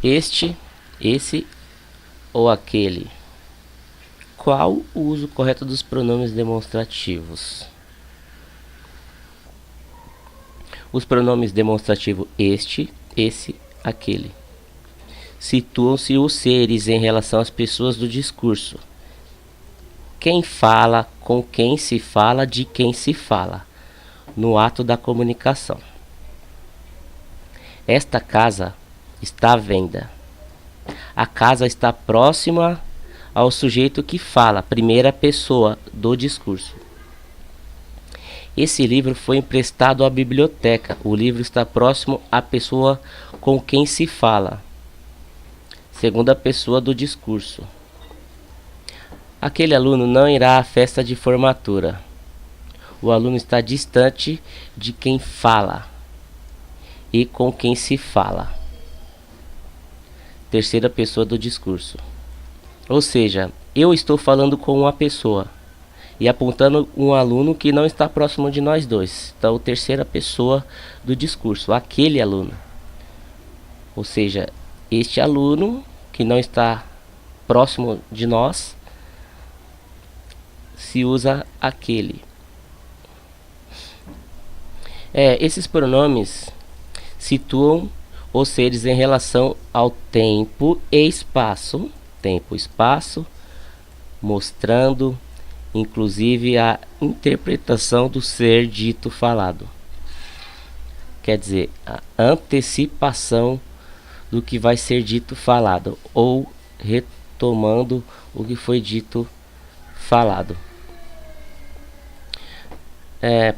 Este, esse ou aquele. Qual o uso correto dos pronomes demonstrativos? Os pronomes demonstrativos este, esse, aquele situam-se os seres em relação às pessoas do discurso. Quem fala, com quem se fala, de quem se fala, no ato da comunicação. Esta casa está à venda. A casa está próxima ao sujeito que fala, primeira pessoa do discurso. Esse livro foi emprestado à biblioteca. O livro está próximo à pessoa com quem se fala, segunda pessoa do discurso. Aquele aluno não irá à festa de formatura. O aluno está distante de quem fala e com quem se fala, terceira pessoa do discurso. Ou seja, eu estou falando com uma pessoa e apontando um aluno que não está próximo de nós dois. Então, terceira pessoa do discurso, aquele aluno. Ou seja, este aluno que não está próximo de nós, se usa aquele. Esses pronomes situam os seres em relação ao tempo e espaço. Tempo e espaço, mostrando inclusive a interpretação do ser dito falado. Quer dizer, a antecipação do que vai ser dito falado, ou retomando o que foi dito falado.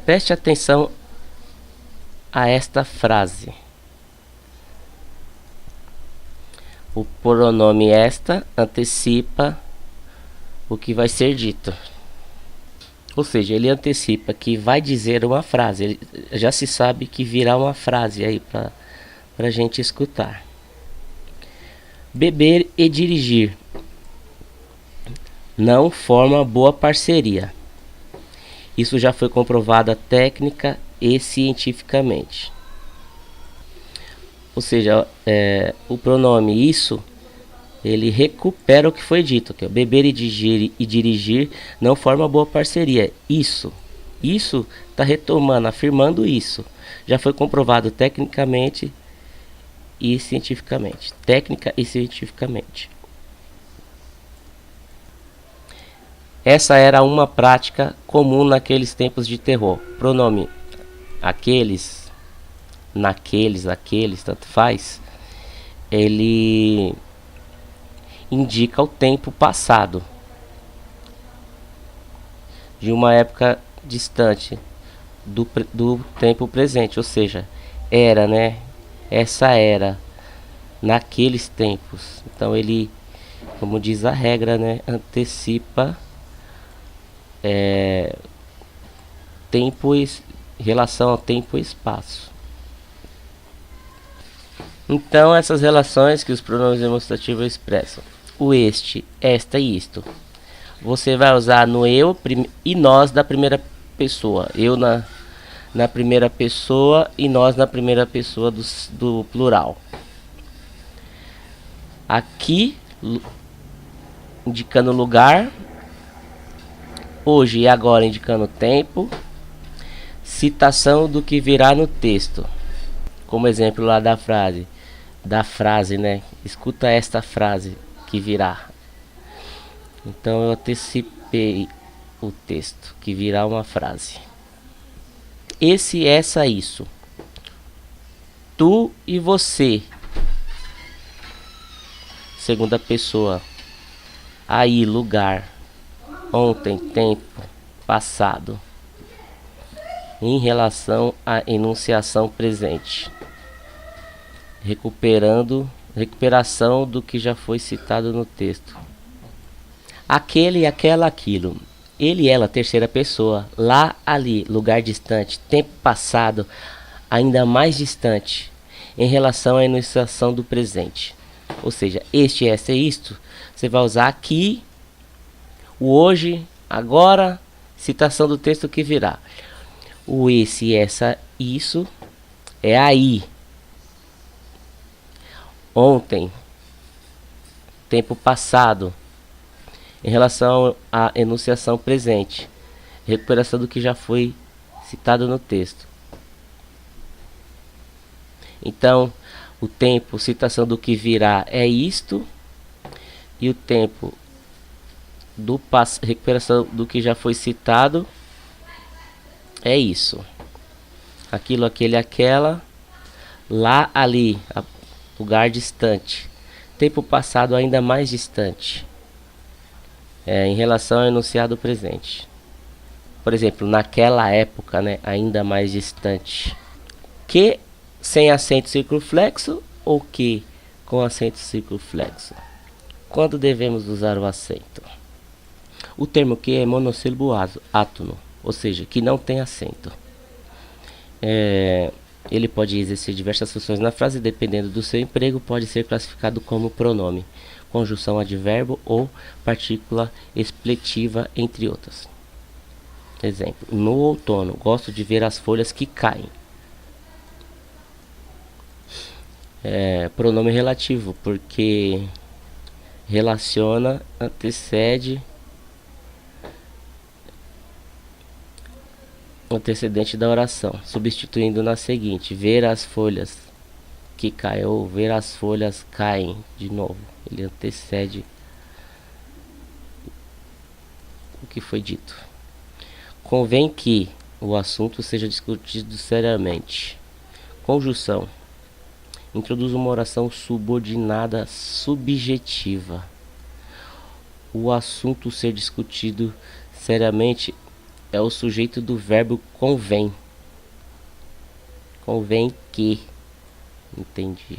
Preste atenção a esta frase. O pronome esta antecipa o que vai ser dito. Ou seja, ele antecipa que vai dizer uma frase. Ele já se sabe que virá uma frase aí para a gente escutar. Beber e dirigir não forma boa parceria. Isso já foi comprovado técnica e cientificamente. Ou seja, o pronome isso, ele recupera o que foi dito. Okay? Beber e dirigir não forma boa parceria. Isso está retomando, afirmando isso. Já foi comprovado tecnicamente e cientificamente. Técnica e cientificamente. Essa era uma prática comum naqueles tempos de terror. Pronome aqueles, naqueles, aqueles, tanto faz. Ele indica o tempo passado de uma época distante do tempo presente, ou seja, era, né? Essa era naqueles tempos. Então ele, como diz a regra, né, antecipa tempo e relação ao tempo e espaço. Então essas relações que os pronomes demonstrativos expressam. O este, esta e isto. Você vai usar no eu e nós da primeira pessoa. Eu na primeira pessoa e nós na primeira pessoa do plural. Aqui, indicando lugar. Hoje e agora, indicando tempo. Citação do que virá no texto. Como exemplo lá da frase, né? Escuta esta frase que virá. Então eu antecipei o texto que virá uma frase. Esse, essa, isso. Tu e você. Segunda pessoa. Aí, lugar. Ontem, tempo, passado. Em relação à enunciação presente. Recuperação do que já foi citado no texto. Aquele, aquela, aquilo. Ele, ela, terceira pessoa. Lá, ali, lugar distante. Tempo passado, ainda mais distante. Em relação à enunciação do presente. Ou seja, este, essa e isto. Você vai usar aqui, o hoje, agora, citação do texto que virá. O esse, essa, isso é aí. ontem, tempo passado. Em relação à enunciação presente, recuperação do que já foi citado no texto. Então, o tempo, citação do que virá é isto, e o tempo do recuperação do que já foi citado é isso. Aquilo, aquele, aquela, lá, ali, lugar distante. Tempo passado ainda mais distante. Em relação ao enunciado presente. Por exemplo, naquela época, né, ainda mais distante. Que sem acento circunflexo ou que com acento circunflexo? Quando devemos usar o acento? O termo que é monossílabo átono, ou seja, que não tem acento. Ele pode exercer diversas funções na frase, dependendo do seu emprego, pode ser classificado como pronome, conjunção advérbio ou partícula expletiva, entre outras. Exemplo: no outono, gosto de ver as folhas que caem. Pronome relativo, porque relaciona, antecedente da oração, substituindo na seguinte: ver as folhas que caem, ou ver as folhas caem. De novo, ele antecede o que foi dito. Convém que o assunto seja discutido seriamente. Conjunção: introduz uma oração subordinada subjetiva. O assunto ser discutido seriamente é o sujeito do verbo convém. Convém que. Entendi.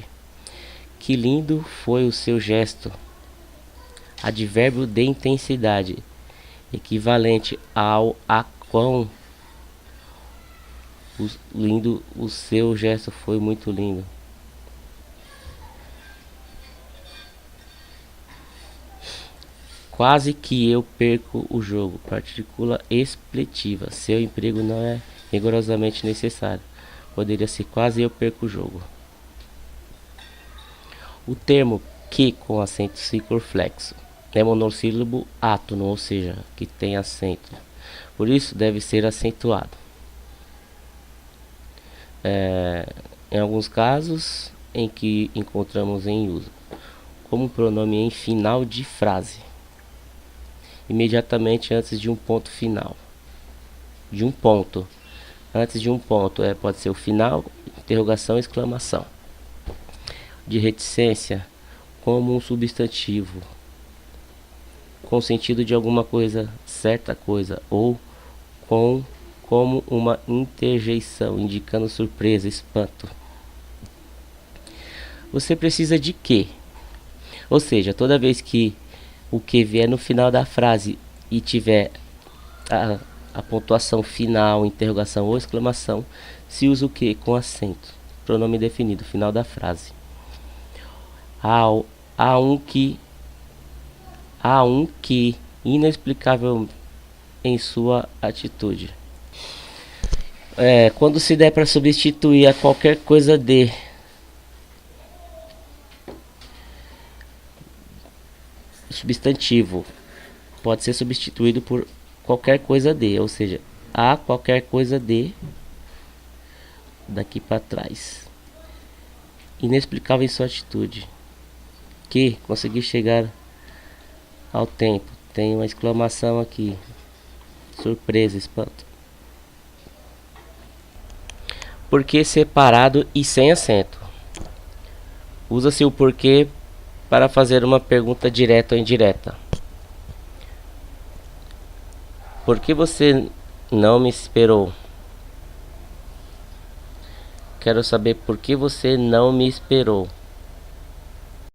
Que lindo foi o seu gesto. Advérbio de intensidade, equivalente ao a quão lindo o seu gesto foi, muito lindo. Quase que eu perco o jogo. Partícula expletiva. Seu emprego não é rigorosamente necessário. Poderia ser quase eu perco o jogo. O termo que com acento circunflexo é monossílabo átono, ou seja, que tem acento. Por isso deve ser acentuado. Em alguns casos em que encontramos em uso, como pronome em final de frase, imediatamente antes de um ponto final. De um ponto. Antes de um ponto. Pode ser o final, interrogação, exclamação. De reticência, como um substantivo, com sentido de alguma coisa, certa coisa, ou como uma interjeição, indicando surpresa, espanto. Você precisa de que? Ou seja, toda vez que o que vier no final da frase e tiver a pontuação final, interrogação ou exclamação, se usa o que com acento, pronome definido, final da frase. Há um que inexplicável em sua atitude. Quando se der para substituir a qualquer coisa de substantivo, pode ser substituído por qualquer coisa de, ou seja, há qualquer coisa de daqui para trás. Inexplicável em sua atitude. Que conseguir chegar ao tempo. Tem uma exclamação aqui. Surpresa, espanto. Porquê separado e sem acento. Usa-se o porquê para fazer uma pergunta direta ou indireta. Por que você não me esperou? Quero saber por que você não me esperou.